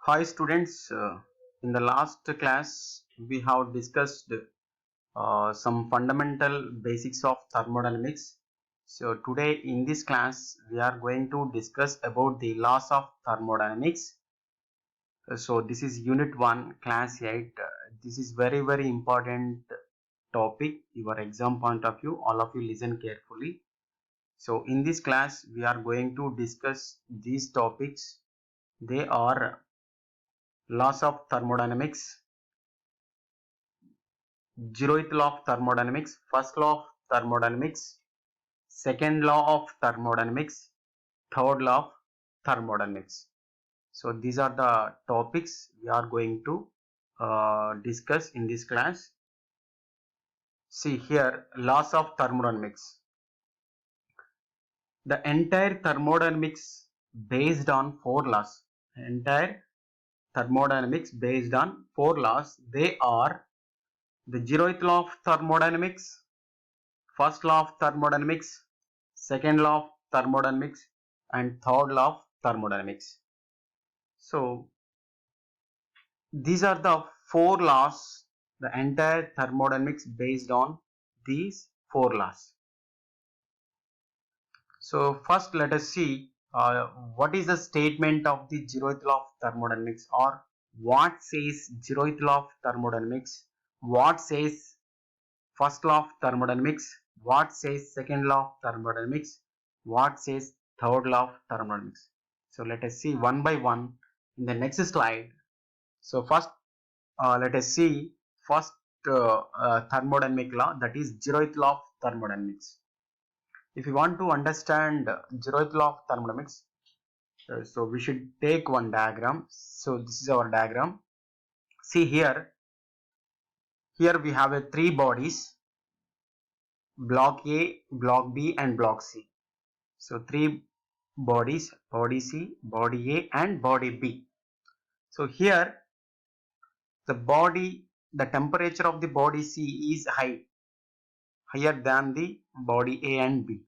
Hi students, in the last class we have discussed some fundamental basics of thermodynamics. So today in this class we are going to discuss about the laws of thermodynamics. So this is unit 1 class 8. This is very important topic, your exam point of view. All of you listen carefully. So in this class we are going to discuss these topics. They are laws of thermodynamics, zeroth law of thermodynamics, first law of thermodynamics, second law of thermodynamics, third law of thermodynamics. So these are the topics we are going to discuss in this class. See here, laws of thermodynamics. The entire thermodynamics based on four laws. Entire thermodynamics based on four laws. They are the zeroth law of thermodynamics, first law of thermodynamics, second law of thermodynamics, and third law of thermodynamics. So these are the four laws, the entire thermodynamics based on these four laws. So first let us see what is the statement of the zeroth law of thermodynamics, or what says zeroth law of thermodynamics, what says first law of thermodynamics, what says second law of thermodynamics, what says third law of thermodynamics. So let us see one by one in the next slide. So first let us see first thermodynamic law, that is zeroth law of thermodynamics. If you want to understand zeroth law of thermodynamics, so we should take one diagram. So this is our diagram. See here we have three bodies, block A, block B, and block C. So three bodies, body C, body A, and body B. So here the temperature of the body C is higher than the body A and B.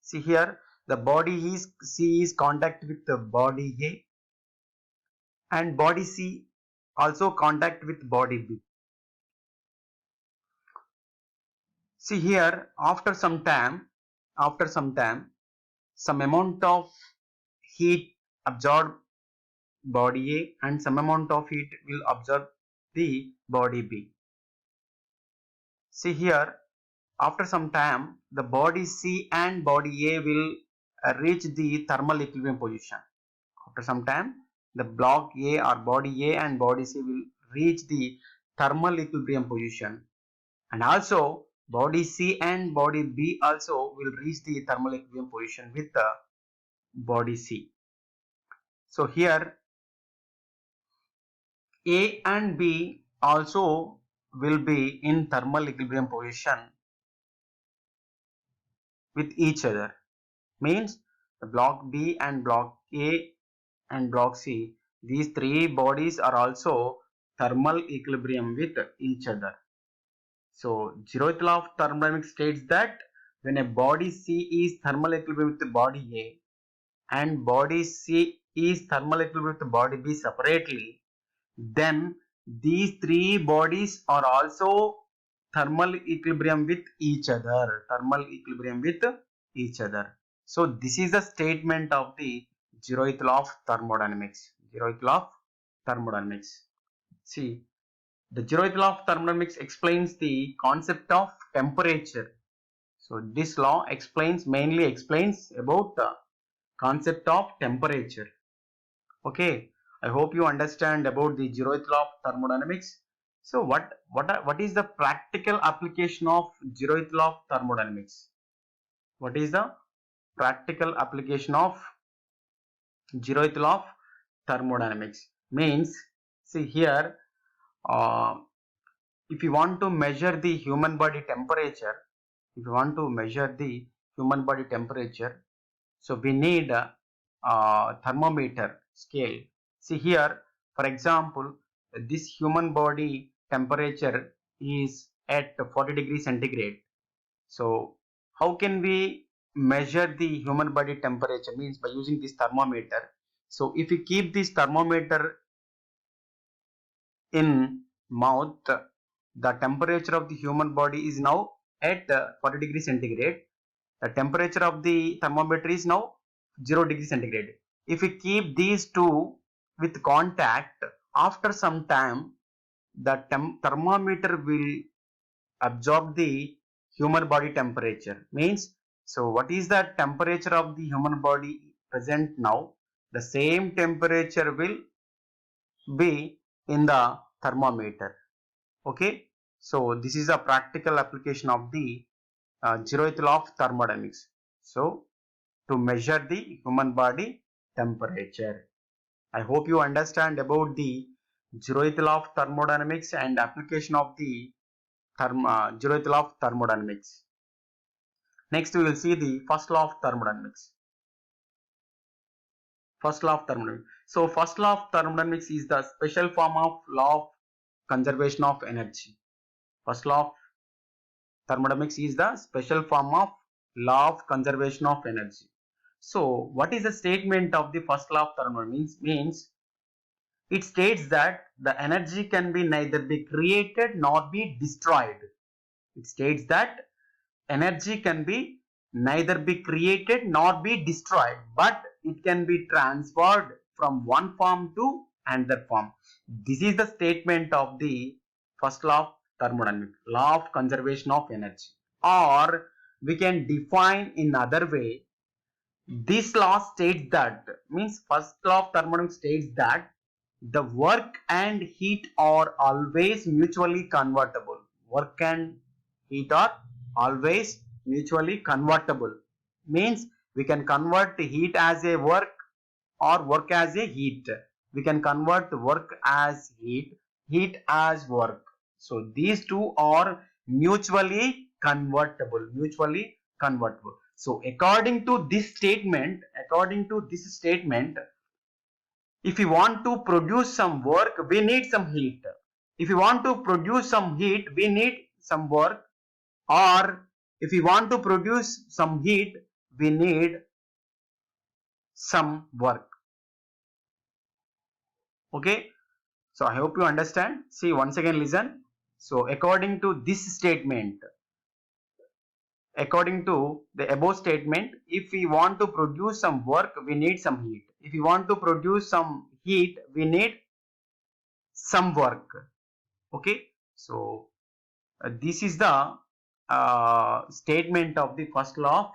See here, the body C is contact with the body A, and body C also contact with body B. See here, after some time, some amount of heat absorbed body A, and some amount of heat will absorb the body B. See here, after some time, the body C and body A will reach the thermal equilibrium position. After some time, the block A or body A and body C will reach the thermal equilibrium position, and also body C and body B also will reach the thermal equilibrium position with the body C. So here A and B also will be in thermal equilibrium position with each other. Means the block B and block A and block C, these three bodies are also thermal equilibrium with each other. So zeroth law of thermodynamics states that when a body C is thermal equilibrium with the body A and body C is thermal equilibrium with the body B separately, then these three bodies are also thermal equilibrium with each other. So this is the statement of the zeroth law of thermodynamics. See, the zeroth law of thermodynamics explains the concept of temperature. So this law mainly explains about the concept of temperature. Okay, I hope you understand about the zeroth law of thermodynamics. So what is the practical application of zeroth law of thermodynamics? What is the practical application of zeroth law of thermodynamics? Means, see here, uh, if you want to measure the human body temperature, so we need a thermometer scale. See here, for example, this human body temperature is at 40 degrees centigrade. So how can we measure the human body temperature? Means by using this thermometer. So if you keep this thermometer in mouth, the temperature of the human body is now at 40 degrees centigrade. The temperature of the thermometer is now 0 degree centigrade. If we keep these two with contact, after some time, the thermometer will absorb the human body temperature. Means, so what is the temperature of the human body present now? The same temperature will be in the thermometer. Okay, so this is a practical application of the zeroth law of thermodynamics. So to measure the human body temperature. I hope you understand about the zeroth law of thermodynamics and application of the zeroth law of thermodynamics. Next, we will see the first law of thermodynamics. First law of thermodynamics. So, first law of thermodynamics is the special form of law of conservation of energy. First law of thermodynamics is the special form of law of conservation of energy. So, what is the statement of the first law of thermodynamics? Means it states that the energy can be neither be created nor be destroyed. It states that energy can be neither be created nor be destroyed, but it can be transferred from one form to another form. This is the statement of the first law of thermodynamics, law of conservation of energy. Or we can define in other way. This law states that, means first law of thermodynamics states that the work and heat are always mutually convertible. Work and heat are always mutually convertible. Means we can convert heat as a work or work as a heat. We can convert work as heat, heat as work. So these two are mutually convertible, mutually convertible. So according to this statement, if we want to produce some work, we need some heat. If we want to produce some heat, we need some work. Or if we want to produce some heat, we need some work. Okay, so I hope you understand. See, once again listen. So according to this statement, according to the above statement, if we want to produce some work, we need some heat. If we want to produce some heat, we need some work. Okay, so this is the statement of the first law of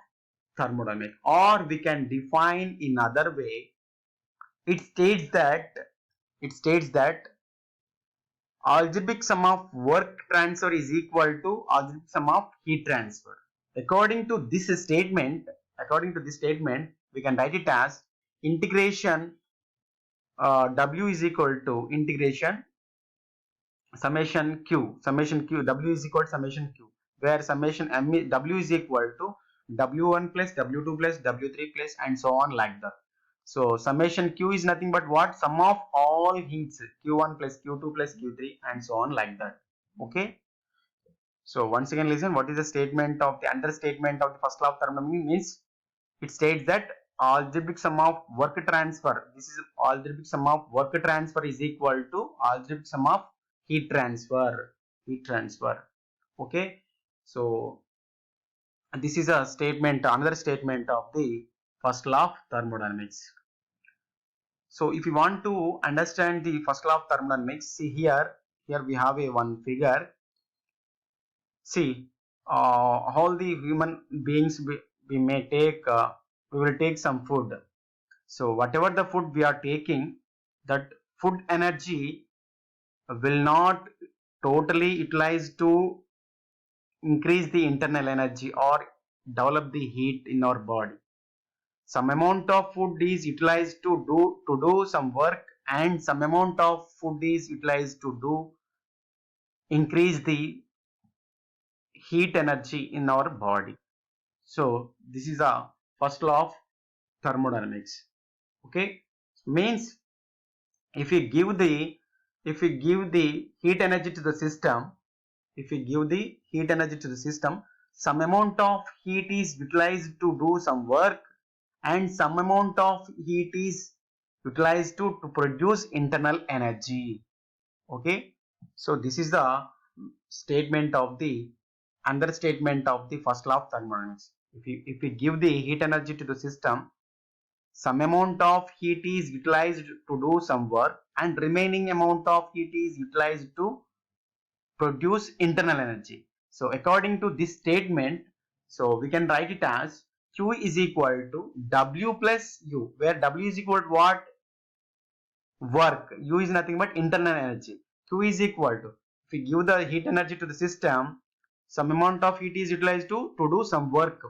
thermodynamics. Or we can define in other way. It states that algebraic sum of work transfer is equal to algebraic sum of heat transfer. According to this statement, we can write it as integration W is equal to integration summation Q, W is equal to summation Q, where summation W is equal to W1 plus W2 plus W3 plus and so on like that. So summation Q is nothing but what? Sum of all heats, Q1 plus Q2 plus Q3 and so on like that. Okay. So once again listen, what is the statement of the understatement of the first law of thermodynamics? Means it states that algebraic sum of work transfer, this is algebraic sum of work transfer is equal to algebraic sum of heat transfer. Okay, so this is a statement, another statement of the first law of thermodynamics. So if you want to understand the first law of thermodynamics, see here we have a one figure. See, all the human beings we may take, we will take some food. So whatever the food we are taking, that food energy will not totally utilize to increase the internal energy or develop the heat in our body. Some amount of food is utilized to do some work, and some amount of food is utilized to do increase the heat energy in our body. So this is a first law of thermodynamics. Okay, means if we give the heat energy to the system, some amount of heat is utilized to do some work, and some amount of heat is utilized to produce internal energy. Okay, so this is the statement of the understatement of the first law of thermodynamics. If we give the heat energy to the system, some amount of heat is utilized to do some work and remaining amount of heat is utilized to produce internal energy. So according to this statement, so we can write it as Q is equal to W plus U, where W is equal to what? Work. U is nothing but internal energy. Q is equal to, if we give the heat energy to the system, some amount of heat is utilized to do some work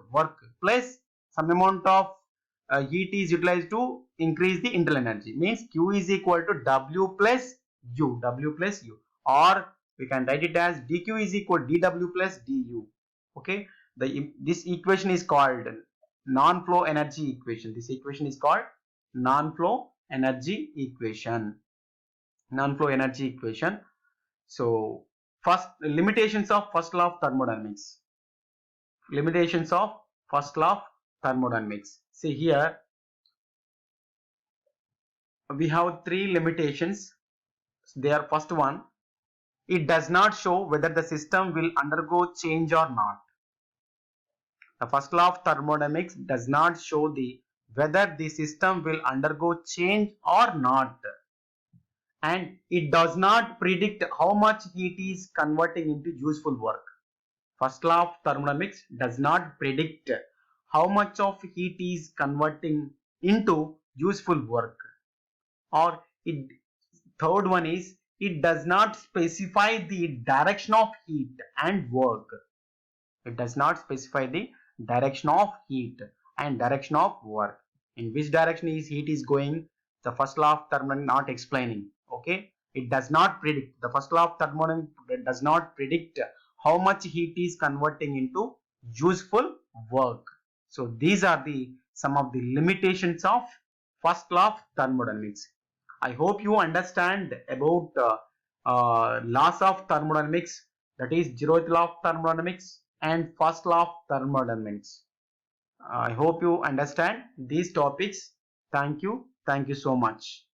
plus some amount of heat is utilized to increase the internal energy. Means Q is equal to W plus U, or we can write it as dq is equal to dw plus du. Okay, this equation is called non-flow energy equation. This equation is called non-flow energy equation. Non-flow energy equation. So first, limitations of first law of thermodynamics. Limitations of first law of thermodynamics. See here, we have three limitations. They are: first one, it does not show whether the system will undergo change or not. The first law of thermodynamics does not show the whether the system will undergo change or not, and it does not predict how much heat is converting into useful work. First law of thermodynamics does not predict how much of heat is converting into useful work. Or it, third one is, it does not specify the direction of heat and work. It does not specify the direction of heat and direction of work. In which direction is heat is going, the first law of thermodynamics not explaining. Okay, it does not predict. The first law of thermodynamics does not predict how much heat is converting into useful work. So these are the some of the limitations of first law of thermodynamics. I hope you understand about laws of thermodynamics, that is zeroth law of thermodynamics and first law of thermodynamics. I hope you understand these topics. Thank you. Thank you so much.